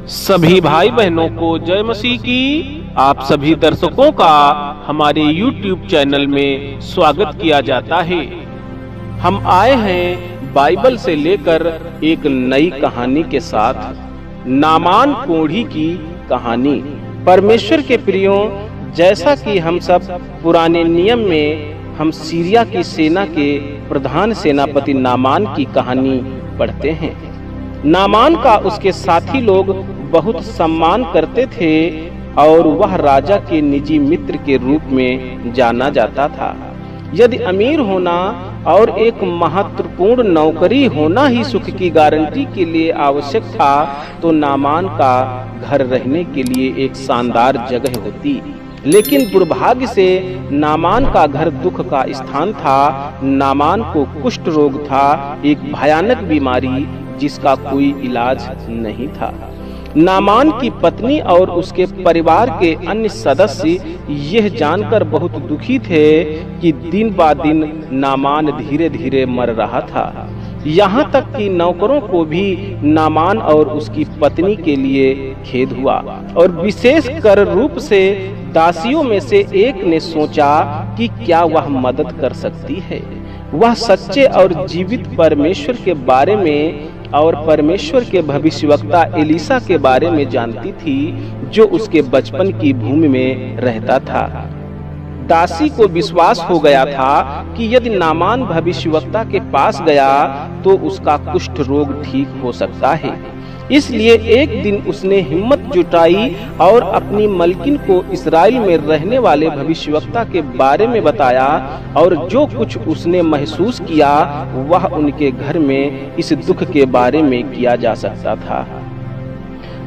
सभी भाई बहनों को जय मसीह की। आप सभी दर्शकों का हमारे YouTube चैनल में स्वागत किया जाता है। हम आए हैं बाइबल से लेकर एक नई कहानी के साथ, नामान कोढ़ी की कहानी। परमेश्वर के प्रियों, जैसा कि हम सब पुराने नियम में हम सीरिया की सेना के प्रधान सेनापति नामान की कहानी पढ़ते हैं। नामान का उसके साथी लोग बहुत सम्मान करते थे और वह राजा के निजी मित्र के रूप में जाना जाता था। यदि अमीर होना और एक महत्वपूर्ण नौकरी होना ही सुख की गारंटी के लिए आवश्यक था, तो नामान का घर रहने के लिए एक शानदार जगह होती। लेकिन दुर्भाग्य से नामान का घर दुख का स्थान था। नामान को कुष्ठ रोग था, एक भयानक बीमारी जिसका कोई इलाज नहीं था। नामान की पत्नी और उसके परिवार के अन्य सदस्य यह जानकर बहुत दुखी थे कि दिन ब दिन नामान धीरे धीरे मर रहा था। यहाँ तक कि नौकरों को भी नामान और उसकी पत्नी के लिए खेद हुआ, और विशेष कर रूप से दासियों में से एक ने सोचा कि क्या वह मदद कर सकती है। वह सच्चे और जीवित परमेश्वर के बारे में और परमेश्वर के भविष्यवक्ता एलीशा के बारे में जानती थी, जो उसके बचपन की भूमि में रहता था। दासी को विश्वास हो गया था कि यदि नामान भविष्यवक्ता के पास गया तो उसका कुष्ठ रोग ठीक हो सकता है। इसलिए एक दिन उसने हिम्मत जुटाई और अपनी मलकिन को इस्राएल में रहने वाले भविष्यवक्ता के बारे में बताया, और जो कुछ उसने महसूस किया वह उनके घर में इस दुख के बारे में किया जा सकता था।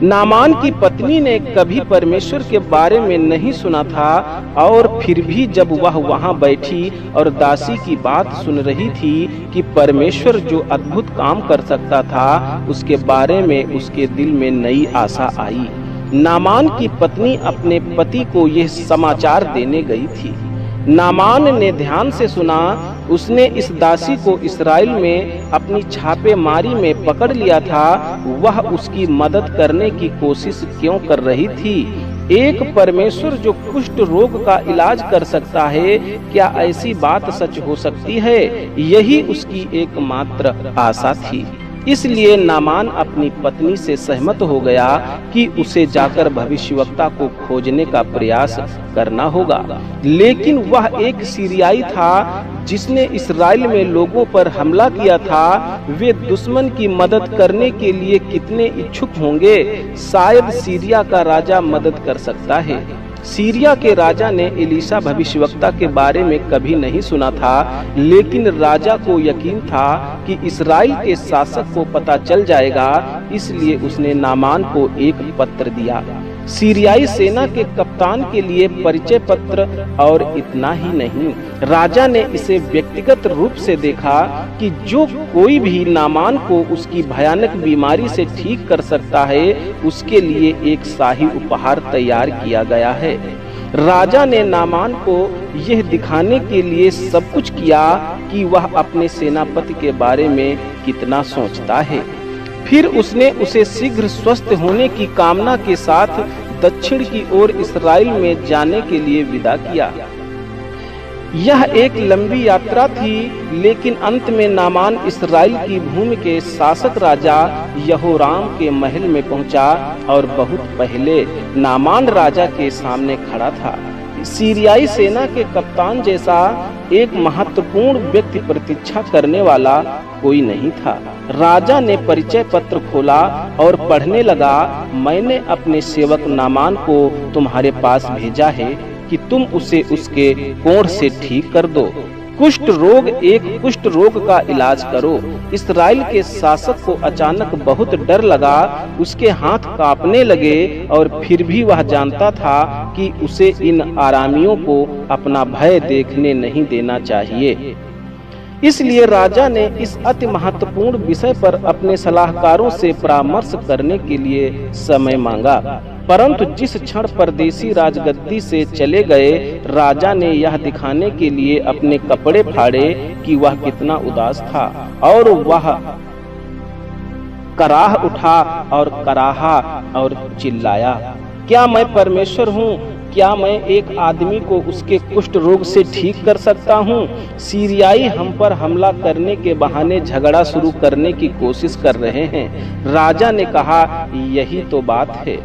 नामान की पत्नी ने कभी परमेश्वर के बारे में नहीं सुना था, और फिर भी जब वह वहां बैठी और दासी की बात सुन रही थी कि परमेश्वर जो अद्भुत काम कर सकता था, उसके बारे में उसके दिल में नई आशा आई। नामान की पत्नी अपने पति को यह समाचार देने गई थी। नामान ने ध्यान से सुना। उसने इस दासी को इस्राएल में अपनी छापेमारी में पकड़ लिया था। वह उसकी मदद करने की कोशिश क्यों कर रही थी? एक परमेश्वर जो कुष्ठ रोग का इलाज कर सकता है, क्या ऐसी बात सच हो सकती है? यही उसकी एकमात्र आशा थी। इसलिए नामान अपनी पत्नी से सहमत हो गया कि उसे जाकर भविष्यवक्ता को खोजने का प्रयास करना होगा। लेकिन वह एक सीरियाई था जिसने इस्राएल में लोगों पर हमला किया था। वे दुश्मन की मदद करने के लिए कितने इच्छुक होंगे? शायद सीरिया का राजा मदद कर सकता है। सीरिया के राजा ने एलीशा भविष्यवक्ता के बारे में कभी नहीं सुना था, लेकिन राजा को यकीन था कि इस्राएल के शासक को पता चल जाएगा। इसलिए उसने नामान को एक पत्र दिया, सीरियाई सेना के कप्तान के लिए परिचय पत्र, और इतना ही नहीं, राजा ने इसे व्यक्तिगत रूप से देखा कि जो कोई भी नामान को उसकी भयानक बीमारी से ठीक कर सकता है, उसके लिए एक शाही उपहार तैयार किया गया है। राजा ने नामान को यह दिखाने के लिए सब कुछ किया कि वह अपने सेनापति के बारे में कितना सोचता है। फिर उसने उसे शीघ्र स्वस्थ होने की कामना के साथ दक्षिण की ओर इस्राएल में जाने के लिए विदा किया। यह एक लंबी यात्रा थी, लेकिन अंत में नामान इस्राएल की भूमि के शासक राजा यहोराम के महल में पहुंचा, और बहुत पहले नामान राजा के सामने खड़ा था। सीरियाई सेना के कप्तान जैसा एक महत्वपूर्ण व्यक्ति प्रतीक्षा करने वाला कोई नहीं था। राजा ने परिचय पत्र खोला और पढ़ने लगा, मैंने अपने सेवक नामान को तुम्हारे पास भेजा है कि तुम उसे उसके कोढ़ से ठीक कर दो। कुष्ठ रोग का इलाज करो। इस्राएल के शासक को अचानक बहुत डर लगा, उसके हाथ कांपने लगे, और फिर भी वह जानता था कि उसे इन आरामियों को अपना भय देखने नहीं देना चाहिए। इसलिए राजा ने इस अति महत्वपूर्ण विषय पर अपने सलाहकारों से परामर्श करने के लिए समय मांगा। परंतु जिस क्षण परदेसी राजगद्दी से चले गए, राजा ने यह दिखाने के लिए अपने कपड़े फाड़े कि वह कितना उदास था, और वह कराह उठा और कराहा और चिल्लाया, क्या मैं परमेश्वर हूँ? क्या मैं एक आदमी को उसके कुष्ठ रोग से ठीक कर सकता हूँ? सीरियाई हम पर हमला करने के बहाने झगड़ा शुरू करने की कोशिश कर रहे हैं। राजा ने कहा, यही तो बात है।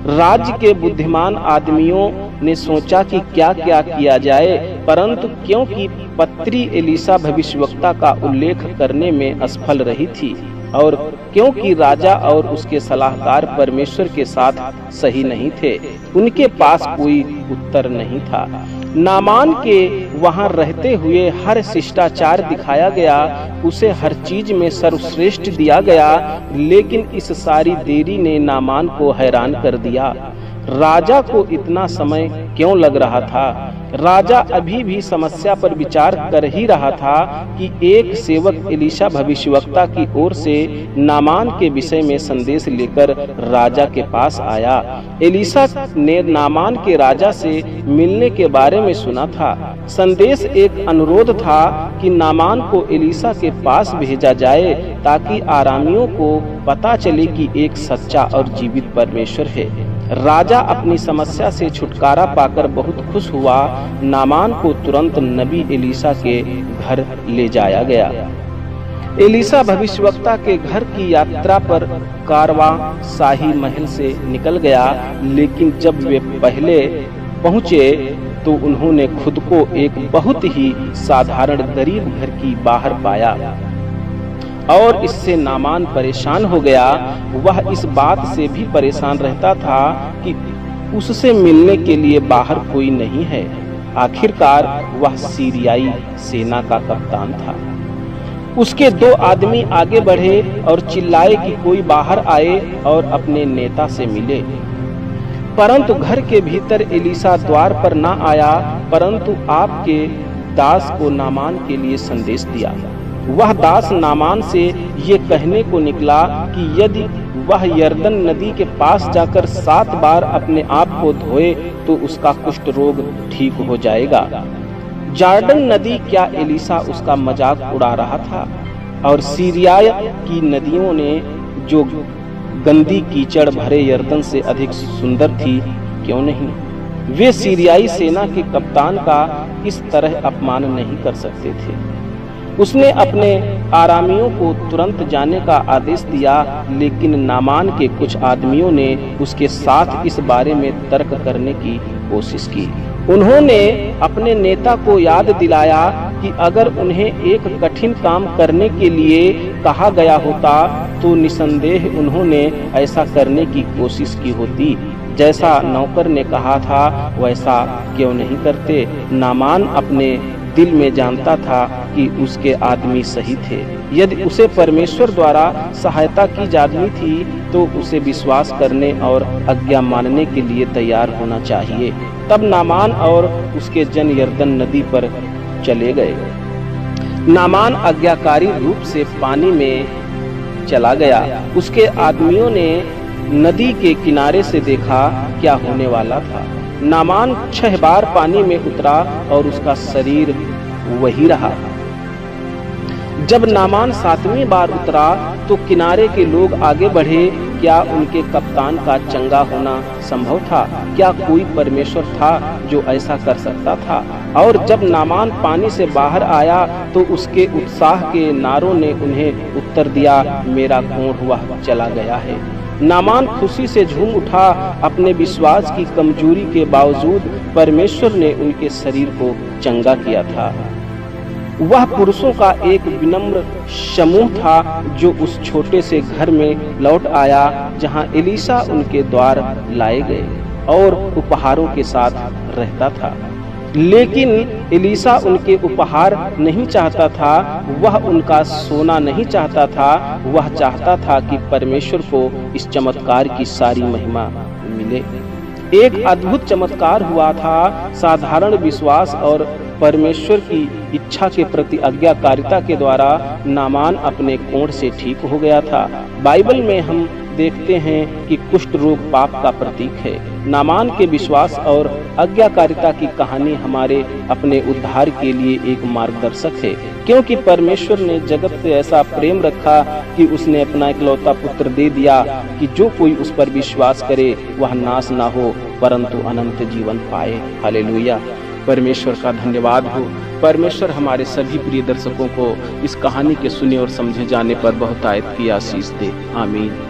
राज्य के बुद्धिमान आदमियों ने सोचा कि क्या क्या किया जाए, परंतु क्योंकि पत्री एलीशा भविष्यवक्ता का उल्लेख करने में असफल रही थी और क्योंकि राजा और उसके सलाहकार परमेश्वर के साथ सही नहीं थे, उनके पास कोई उत्तर नहीं था। नामान के वहां रहते हुए हर शिष्टाचार दिखाया गया, उसे हर चीज में सर्वश्रेष्ठ दिया गया, लेकिन इस सारी देरी ने नामान को हैरान कर दिया। राजा को इतना समय क्यों लग रहा था? राजा अभी भी समस्या पर विचार कर ही रहा था कि एक सेवक एलीशा भविष्यवक्ता की ओर से नामान के विषय में संदेश लेकर राजा के पास आया। एलीशा ने नामान के राजा से मिलने के बारे में सुना था। संदेश एक अनुरोध था कि नामान को एलीशा के पास भेजा जाए ताकि आरामियों को पता चले कि एक सच्चा और जीवित परमेश्वर है। राजा अपनी समस्या से छुटकारा पाकर बहुत खुश हुआ। नामान को तुरंत नबी एलीशा के घर ले जाया गया। एलीशा भविष्यवक्ता के घर की यात्रा पर कारवां शाही महल से निकल गया, लेकिन जब वे पहले पहुंचे तो उन्होंने खुद को एक बहुत ही साधारण गरीब घर की बाहर पाया और इससे नामान परेशान हो गया। वह इस बात से भी परेशान रहता था कि उससे मिलने के लिए बाहर कोई नहीं है। आखिरकार वह सीरियाई सेना का कप्तान था। उसके दो आदमी आगे बढ़े और चिल्लाए कि कोई बाहर आए और अपने नेता से मिले, परंतु घर के भीतर एलीशा द्वार पर न आया, परंतु आपके दास को नामान के लिए संदेश दिया। वह दास नामान से ये कहने को निकला कि यदि वह यरदन नदी के पास जाकर 7 बार अपने आप को धोए तो उसका कुष्ठ रोग ठीक हो जाएगा। जॉर्डन नदी, क्या एलीशा उसका मजाक उड़ा रहा था? और सीरिया की नदियों ने जो गंदी कीचड़ भरे यरदन से अधिक सुंदर थी, क्यों नहीं? वे सीरियाई सेना के कप्तान का इस तरह अपमान नहीं कर सकते थे। उसने अपने आरामियों को तुरंत जाने का आदेश दिया, लेकिन नामान के कुछ आदमियों ने उसके साथ इस बारे में तर्क करने की कोशिश की। उन्होंने अपने नेता को याद दिलाया कि अगर उन्हें एक कठिन काम करने के लिए कहा गया होता तो निसंदेह उन्होंने ऐसा करने की कोशिश की होती। जैसा नौकर ने कहा था वैसा क्यों नहीं करते? नामान अपने दिल में जानता था कि उसके आदमी सही थे। यदि उसे परमेश्वर द्वारा सहायता की जानी थी तो उसे विश्वास करने और आज्ञा मानने के लिए तैयार होना चाहिए। तब नामान और उसके जन यरदन नदी पर चले गए। नामान आज्ञाकारी रूप से पानी में चला गया। उसके आदमियों ने नदी के किनारे से देखा क्या होने वाला था। नामान 6 बार पानी में उतरा और उसका शरीर वही रहा। जब नामान 7वीं बार उतरा तो किनारे के लोग आगे बढ़े। क्या उनके कप्तान का चंगा होना संभव था? क्या कोई परमेश्वर था जो ऐसा कर सकता था? और जब नामान पानी से बाहर आया तो उसके उत्साह के नारों ने उन्हें उत्तर दिया, मेरा कोढ़ हुआ चला गया है। नामान खुशी से झूम उठा। अपने विश्वास की कमजोरी के बावजूद परमेश्वर ने उनके शरीर को चंगा किया था। वह पुरुषों का एक विनम्र समूह था जो उस छोटे से घर में लौट आया जहां एलीशा उनके द्वार लाए गए और उपहारों के साथ रहता था। लेकिन एलीशा उनके उपहार नहीं चाहता था, वह उनका सोना नहीं चाहता था। वह चाहता था कि परमेश्वर को इस चमत्कार की सारी महिमा मिले। एक अद्भुत चमत्कार हुआ था। साधारण विश्वास और परमेश्वर की इच्छा के प्रति आज्ञाकारिता के द्वारा नामान अपने कोढ़ से ठीक हो गया था। बाइबल में हम देखते हैं कि कुष्ठ रोग पाप का प्रतीक है। नामान के विश्वास और आज्ञाकारिता की कहानी हमारे अपने उद्धार के लिए एक मार्गदर्शक है, क्योंकि परमेश्वर ने जगत से ऐसा प्रेम रखा कि उसने अपना इकलौता पुत्र दे दिया कि जो कोई उस पर विश्वास करे वह नाश ना हो परंतु अनंत जीवन पाए। हालेलुया। परमेश्वर का धन्यवाद हो। परमेश्वर हमारे सभी प्रिय दर्शकों को इस कहानी के सुने और समझे जाने पर बहुतायत की आशीष दे। आमीन।